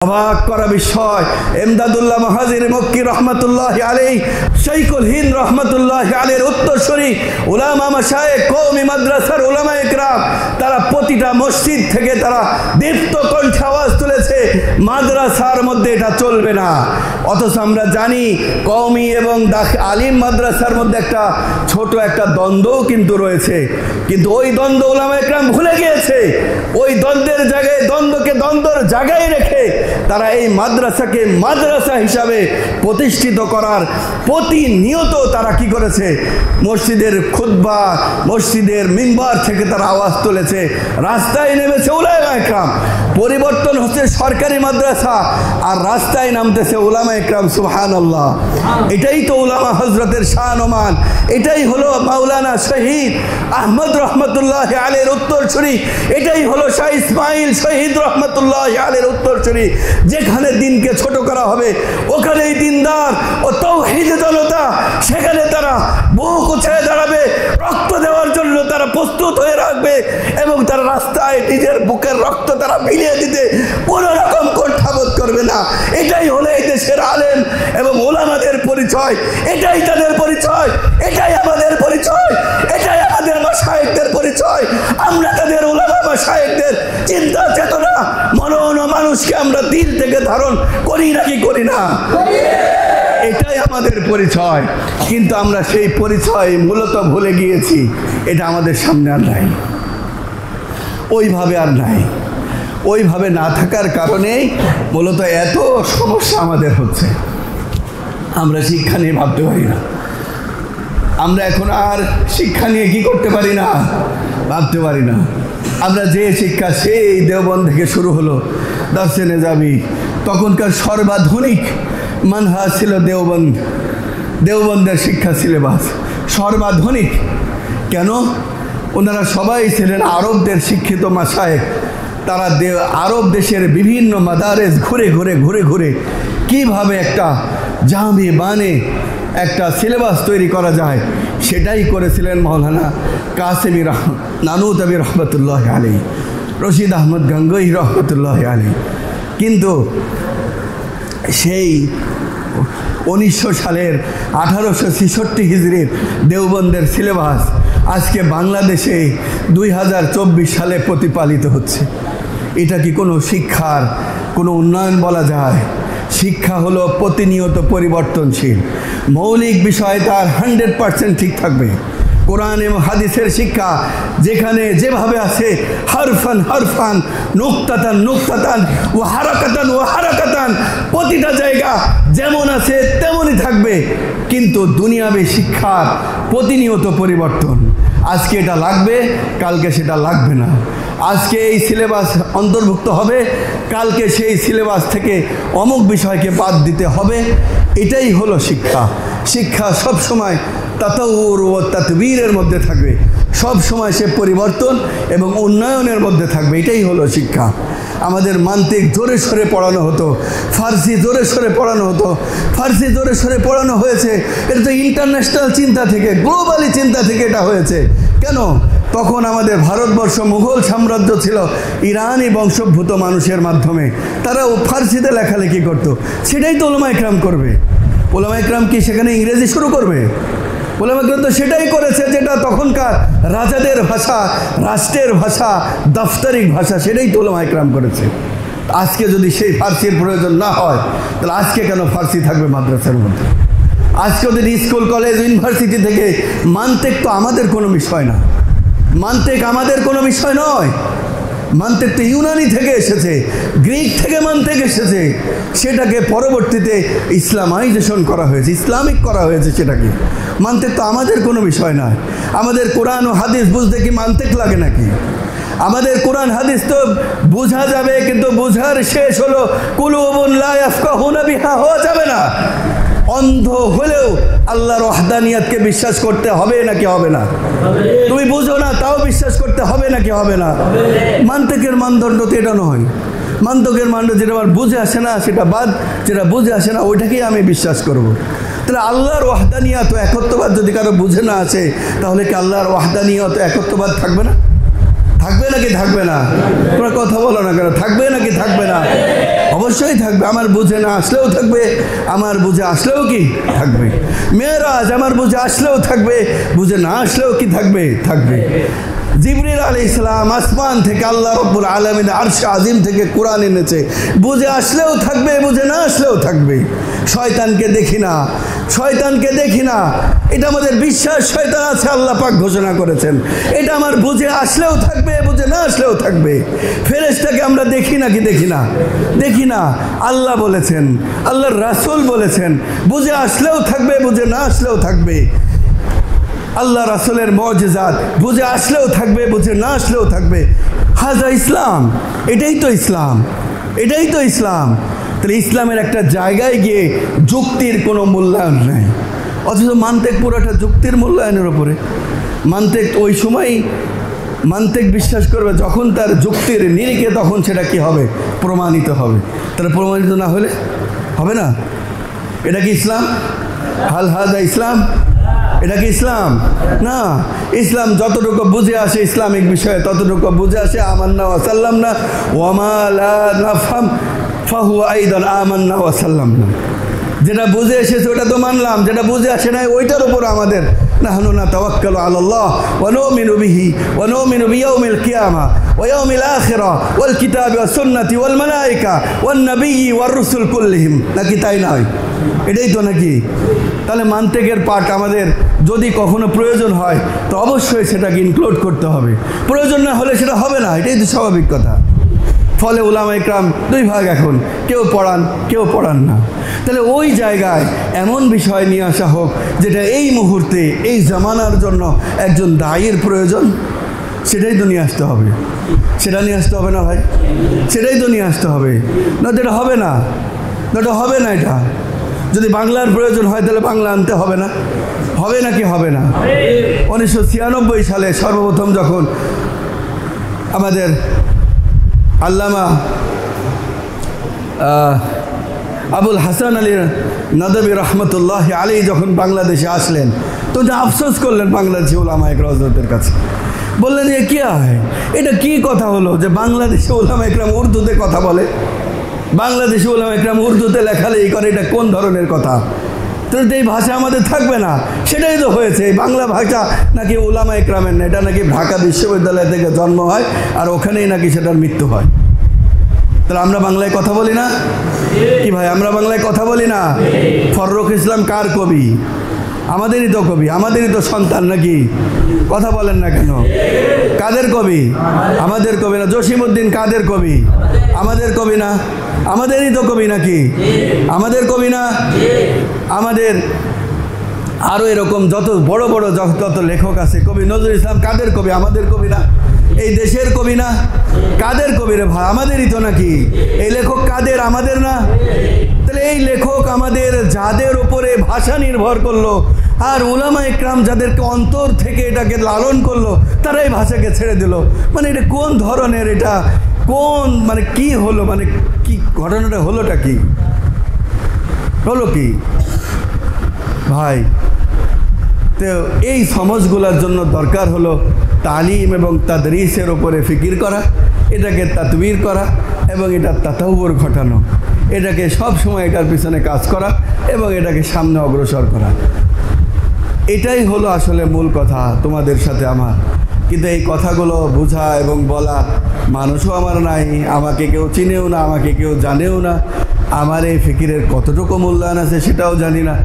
অবাক করা বিষয়, এমদাদুল্লাহ মুহাজির মক্কি রহমতুল্লাহি আলাইহি, শাইখুল হিন্দ রহমতুল্লাহি আলাইহির উত্তরসূরি উলামা মাশায়েখ কওমি মাদ্রাসার উলামায়ে কেরাম, তারা প্রতিটা মসজিদ থেকে তারা দীপ্ত কণ্ঠে আওয়াজ তুলেছে মাদ্রাসার মধ্যে এটা চলবে না। অথচ আমরা জানি কওমি এবং আলিম মাদ্রাসার মধ্যে একটা ছোট একটা দ্বন্দ্বও কিন্তু রয়েছে, কিন্তু ওই দ্বন্দ্ব উলামায়ে কেরাম ভুলে গিয়েছে। ওই দ্বন্দ্বের জায়গায় দ্বন্দ্বকে দ্বন্দ্বের জায়গায় রেখে তারা এই মাদ্রাসাকে মাদ্রাসা হিসাবে প্রতিষ্ঠিত করার প্রতিনিয়ত তারা কি করেছে, মসজিদের খুতবা, মসজিদের মিম্বার থেকে তারা আওয়াজ তুলেছে, রাস্তায় নেমেছে উলামায়ে কেরাম। পরিবর্তন হচ্ছে সরকারি মাদ্রাসা আর রাস্তায় নামতেছে উলামায়ে কেরাম। সুবহানাল্লাহ, এটাই তো উলামা হযরতের শান ও মান, এটাই হলো মাওলানা শহীদ আহমদ রহমতুল্লাহি আলাইহির উত্তরসূরি, এটাই হলো শাহ ইসমাইল শহীদ রহমতুল্লাহি আলাইহির উত্তরসূরি। যেখানে দিনকে ছোট করা হবে ওখানেই দিনদার ও তাওহীদ জনতা সেখানে তারা বুক উঁচিয়ে দাঁড়াবে, রক্ত দেওয়ার জন্য তারা প্রস্তুত হয়ে রাখবে এবং তারা রাস্তায় নিজের বুকের রক্ত তারা বিলিয়ে দিতে কোনো রকম কুণ্ঠাবোধ করবে না। এটাই হলো এই দেশের আলেম এবং ওলামাদের পরিচয়, এটাই তাদের পরিচয়, এটাই আমাদের পরিচয়, এটাই আমাদের মাশায়েখদের পরিচয়। আমরা তাদের ওলামা মাশায়েখদের চিন্তা চেতনা মনন ও মানুষকে আমরা দিল থেকে ধারণ করি নাকি করি না, এটাই আমাদের পরিচয়। কিন্তু আমরা সেই পরিচয় মূলত ভুলে গিয়েছি, এটা আমাদের সামনে আর নাই, ওইভাবে আর নাই। ওইভাবে না থাকার কারণেই মূলত এত সমস্যা আমাদের হচ্ছে। আমরা শিক্ষা নিয়ে ভাবতে পারি না, আমরা এখন আর শিক্ষা নিয়ে কি করতে পারি না, ভাবতে পারি না। আমরা যে শিক্ষা সেই দেওবন্দ থেকে শুরু হলো, দারসে নেজামি, তখনকার সর্বাধুনিক মানহাজ ছিল দেওবন্দ, দেওবন্দের শিক্ষা সিলেবাস সর্বাধুনিক। কেন? ওনারা সবাই ছিলেন আরবদের শিক্ষিত মাশায়েখ। তারা আরব দেশের বিভিন্ন মাদারেস ঘুরে ঘুরে ঘুরে ঘুরে কীভাবে একটা জামি মানে একটা সিলেবাস তৈরি করা যায় সেটাই করেছিলেন মাওলানা কাসেমি নানুতাবি রহমতুল্লাহ আলাইহি, রশিদ আহমদ গঙ্গোহী রহমতুল্লাহ আলাইহি। কিন্তু সেই 1900 সালের 1866 হিজরির দেওবন্দের সিলেবাস আজকে বাংলাদেশে 2024 সালে প্রতিপালিত হচ্ছে। এটা কি কোনো শিক্ষার কোনো উন্নয়ন বলা যায়? শিক্ষা হলো প্রতিনিয়ত পরিবর্তনশীল, মৌলিক বিষয় তার 100% ঠিক থাকবে। কোরআন এবং হাদিসের শিক্ষা যেখানে যেভাবে আছে, হারফান হারফান, নুকতাতান নুকতাতান, ও হারাকাতান ও হারাকাতান, প্রতিটা জায়গা যেমন আছে তেমনই থাকবে। কিন্তু দুনিয়াবী শিক্ষার প্রতিনিয়ত পরিবর্তন, আজকে এটা লাগবে কালকে সেটা লাগবে না, আজকে এই সিলেবাস অন্তর্ভুক্ত হবে কালকে সেই সিলেবাস থেকে অমুক বিষয়কে বাদ দিতে হবে। এটাই হলো শিক্ষা। শিক্ষা সব সময় তাতাউর ও তাতবীরের মধ্যে থাকবে, সব সময় সে পরিবর্তন এবং উন্নয়নের মধ্যে থাকবে। এটাই হলো শিক্ষা। আমাদের মান্তিক জোরে সরে পড়ানো হতো, ফার্সি জোরে সরে পড়ানো হতো, ফার্সি জোরে সরে পড়ানো হয়েছে। এটা তো ইন্টারন্যাশনাল চিন্তা থেকে, গ্লোবালি চিন্তা থেকে এটা হয়েছে। কেন? তখন আমাদের ভারতবর্ষ মুঘল সাম্রাজ্য ছিল ইরানি বংশোদ্ভূত মানুষের মাধ্যমে, তারাও ফার্সিতে লেখালেখি করতো। সেটাই তো ওলামায়ে কেরাম করবে। ওলামায়ে কেরাম কি সেখানে ইংরেজি শুরু করবে? ওলামায়ে কেরাম তো সেটাই করেছে যেটা তখনকার রাজাদের ভাষা, রাষ্ট্রের ভাষা, দাফতারিক ভাষা, সেটাই তো ওলামায়ে কেরাম করেছে। আজকে যদি সেই ফার্সির প্রয়োজন না হয় তাহলে আজকে কেন ফার্সি থাকবে মাদ্রাসার মধ্যে? আজকে যদি স্কুল কলেজ ইউনিভার্সিটি থেকে মান্তিক তো আমাদের কোনো বিষয় না, মান্তিক আমাদের কোনো বিষয় নয়। মান্তিক তো ইউনানি থেকে এসেছে, গ্রিক থেকে মান্তিক এসেছে, সেটাকে পরবর্তীতে ইসলামাইজেশন করা হয়েছে, ইসলামিক করা হয়েছে সেটাকে। মান্তিক তো আমাদের কোনো বিষয় নয়। আমাদের কোরআন ও হাদিস বুঝতে কি মান্তিক লাগে নাকি? আমাদের কোরআন হাদিস তো বোঝা যাবে, কিন্তু বোঝার শেষ হলো কুলুবুন লা ইয়াফকাহুনা বিহা, হওয়া যাবে না। অন্ধ হলেও আল্লাহর ওয়াহদানিয়াতকে বিশ্বাস করতে হবে নাকি হবে না? তুমি বুঝো না তাও বিশ্বাস করতে হবে নাকি হবে না? মান্তিকের মানদণ্ড তো এটা নয়। মান্তিকের মানদণ্ড যেটা আমার বুঝে আসে না সেটা বাদ, যেটা বুঝে আসে না ওইটাকেই আমি বিশ্বাস করব। তাহলে আল্লাহর ওয়াহদানিয়াত একত্ববাদ যদি কারো বুঝে না আছে, তাহলে কি আল্লাহর ওয়াহদানিয়াত একত্ববাদ থাকবে না? থাকবে নাকি থাকবে না? তোমরা কথা বলো না কেন? থাকবে নাকি থাকবে না? অবশ্যই থাকবে। আমার বুঝে না আসলেও থাকবে, আমার বুঝে আসলেও কি থাকবে। মেরাজ আমার বুঝে আসলেও থাকবে, বুঝে না আসলেও কি থাকবে? থাকবে। জিবরিল আলাইহিস সালাম আসমান থেকে আল্লাহ রাব্বুল আলামিন আরশ আজিম থেকে কোরআন এনেছে, বুঝে আসলেও থাকবে, বুঝে না আসলেও থাকবে। শয়তানকে দেখি না, শয়তানকে দেখি না, এটা আমাদের বিশ্বাস। শয়তান আছে, আল্লাহ পাক ঘোষণা করেছেন। এটা আমার বুঝে আসলেও থাকবে, বুঝে না আসলেও থাকবে। ফেরেশতাকে আমরা দেখি নাকি দেখি না? দেখি না। আল্লাহ বলেছেন, আল্লাহর রাসূল বলেছেন, বুঝে আসলেও থাকবে, বুঝে না আসলেও থাকবে। আল্লাহ রাসূলের মুজিজাত বুঝে আসলেও থাকবে, বুঝে না আসলেও থাকবে। হাজা ইসলাম, এটাই তো ইসলাম, এটাই তো ইসলাম। তাহলে ইসলামের একটা জায়গায় গিয়ে যুক্তির কোনো মূল্যায়ন নেই, অথচ মান্তেক পুরোটা যুক্তির মূল্যায়নের ওপরে। মান্তেক ওই সময় মান্তেক বিশ্বাস করবে যখন তার যুক্তির নিরিখে তখন সেটা কি হবে? প্রমাণিত হবে। তাহলে প্রমাণিত না হলে হবে না। এটা কি ইসলাম? হাল হাজা ইসলাম? এটা কি ইসলাম? না। ইসলাম যতটুকু বুঝে আসে ইসলামিক বিষয়ে ততটুকু বুঝে আসে আমান্না ওয়া সাল্লামনা ওয়া মা লা নাফহাম ফাহুয়া আইদান আমান্না ওয়া সাল্লামনা। যেটা বুঝে এসেছে ওটা তো মানলাম, যেটা বুঝে আসে নাই ওইটার উপর আমাদের নাহনু নাতাওয়াক্কালু আলাল্লাহ ওয়া নুমিনু বিহি ওয়া নুমিনু বিয়াউমিল কিয়ামা ওয়া ইয়াউমিল আখিরা ওয়াল কিতাবি ওয়াস সুন্নতি ওয়াল মালায়েকা ওয়ান নাবিয়্যি ওয়ার রাসূল কুল্লিহিম। নাকি তাই নয়? এটাই তো নাকি? তাহলে মান্তেকের পাঠ আমাদের যদি কখনো প্রয়োজন হয় তো অবশ্যই সেটাকে ইনক্লুড করতে হবে, প্রয়োজন না হলে সেটা হবে না। এটাই তো স্বাভাবিক কথা। ফলে উলামা ইকরাম দুই ভাগ এখন, কেউ পড়ান কেউ পড়ান না। তাহলে ওই জায়গায় এমন বিষয় নিয়ে আসা হোক যেটা এই মুহূর্তে এই জামানার জন্য একজন দায়ীর প্রয়োজন, সেটাই তো নিয়ে আসতে হবে। সেটা নিয়ে আসতে হবে না ভাই? সেটাই তো নিয়ে আসতে হবে, না এটা হবে না, এটা হবে না। এটা যদি বাংলার প্রয়োজন হয় তাহলে বাংলা আনতে হবে না? হবে নাকি হবে না? 1996 সালে সর্বপ্রথম যখন আমাদের আল্লামা আবুল হাসান আলী নদভী রহমতুল্লাহ আলী যখন বাংলাদেশে আসলেন তো আফসোস করলেন বাংলাদেশি উলামায়ে হযরতের কাছে। বললেন যে কি হয়, এটা কি কথা হলো যে বাংলাদেশে উলামায়ে কেরাম উর্দুতে কথা বলে, বাংলাদেশি উলামায়ে কেরাম উর্দুতে লেখালেখি করে, এটা কোন ধরনের কথা? তো এই ভাষা আমাদের থাকবে না। সেটাই তো হয়েছে, এই বাংলা ভাষা নাকি উলামায়ে কেরামের না, এটা নাকি ঢাকা বিশ্ববিদ্যালয় থেকে জন্ম হয় আর ওখানেই নাকি সেটার মৃত্যু হয়। তাহলে আমরা বাংলায় কথা বলি না কি ভাই? আমরা বাংলায় কথা বলি না? ফররুখ ইসলাম কার কবি? আমাদেরই তো কবি, আমাদেরই তো সন্তান নাকি? কথা বলেন না কেন? কাদের কবি? আমাদের কবি না? জসিমউদ্দিন কাদের কবি? আমাদের কবি না? আমাদেরই তো কবি নাকি? আমাদের কবি না? আমাদের আরও এরকম যত বড় বড় যত লেখক আছে, কবি নজরুল ইসলাম কাদের কবি? আমাদের কবি না? এই দেশের কবি না? কাদের কবি রে ভাই? আমাদেরই তো নাকি? এই লেখক কাদের? আমাদের না? তাহলে এই লেখক আমাদের যাদের উপরে ভাষা নির্ভর করলো আর উলামায়ে কেরাম যাদেরকে অন্তর থেকে এটাকে লালন করলো তারা এই ভাষাকে ছেড়ে দিল, মানে এটা কোন ধরনের, এটা কোন মানে কি হলো, মানে কি ঘটনাটা হলোটা কি হলো কি ভাই? তো এই সমাজগুলোর জন্য দরকার হলো তালিম এবং তাদরিসের উপরে ফিকির করা, এটাকে তাতবীর করা এবং এটা তাতাউর ঘটানো, এটাকে সব সময় এটার পিছনে কাজ করা এবং এটাকে সামনে অগ্রসর করা। এটাই হলো আসলে মূল কথা তোমাদের সাথে আমার। কিন্তু এই কথাগুলো বোঝা এবং বলা মানুষও আমার নাই, আমাকে কেউ চিনেও না, আমাকে কেউ জানেও না, আমার এই ফিকিরের কতটুকু মূল্যায়ন আছে সেটাও জানি না।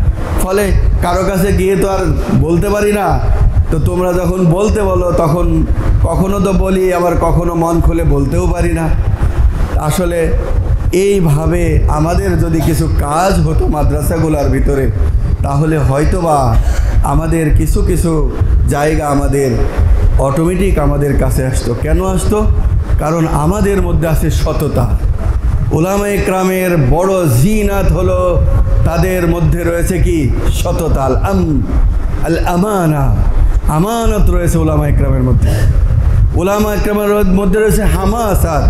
ফলে কারো কাছে গিয়ে তো আর বলতে পারি না। তো তোমরা যখন বলতে বলো তখন কখনো তো বলি, আবার কখনো মন খুলে বলতেও পারি না। আসলে এইভাবে আমাদের যদি কিছু কাজ হতো মাদ্রাসাগুলোর ভিতরে তাহলে হয়তোবা আমাদের কিছু কিছু জায়গা আমাদের অটোমেটিক আমাদের কাছে আসতো। কেন আসতো? কারণ আমাদের মধ্যে আছে সততা। উলামায়ে কেরামের বড় জিনাত হলো তাদের মধ্যে রয়েছে কি? সততা। আল আমানা, আমানত রয়েছে উলামায়ে কেরামের মধ্যে। উলামায়ে কেরামের মধ্যে রয়েছে হামাসাত,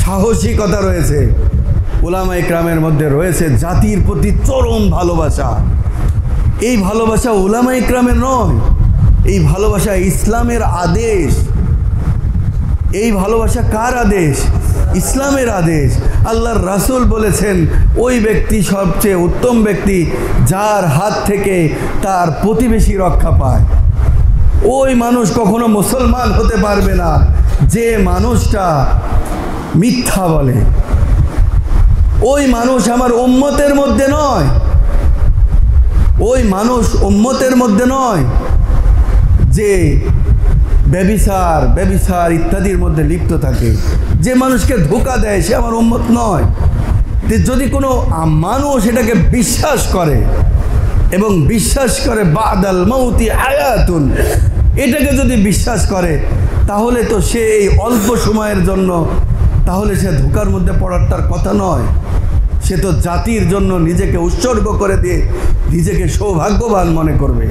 সাহসিকতা রয়েছে। উলামায়ে কেরামের মধ্যে রয়েছে জাতির প্রতি চরম ভালোবাসা। এই ভালোবাসা উলামায়ে কেরামের নয়, এই ভালোবাসা ইসলামের আদেশ। এই ভালোবাসা কার আদেশ? ইসলামের আদেশ। আল্লাহর রাসূল বলেছেন ওই ব্যক্তি সবচেয়ে উত্তম ব্যক্তি যার হাত থেকে তার প্রতিবেশী রক্ষা পায়। ওই মানুষ কখনো মুসলমান হতে পারবে না যে মানুষটা মিথ্যা বলে। ওই মানুষ আমার উম্মতের মধ্যে নয়, ওই মানুষ উম্মতের মধ্যে নয় যে ব্যভিচার ইত্যাদির মধ্যে লিপ্ত থাকে। যে মানুষকে ধোঁকা দেয় সে আমার উম্মত নয়। যদি কোনো মানুষ এটাকে বিশ্বাস করে এবং বিশ্বাস করে বাদাল মাউতি হায়াতুন, এটাকে যদি বিশ্বাস করে তাহলে তো সে এই অল্প সময়ের জন্য, তাহলে সে ধোঁকার মধ্যে পড়ার তার কথা নয়। সে তো জাতির জন্য নিজেকে উৎসর্গ করে দিয়ে নিজেকে সৌভাগ্যবান মনে করবে।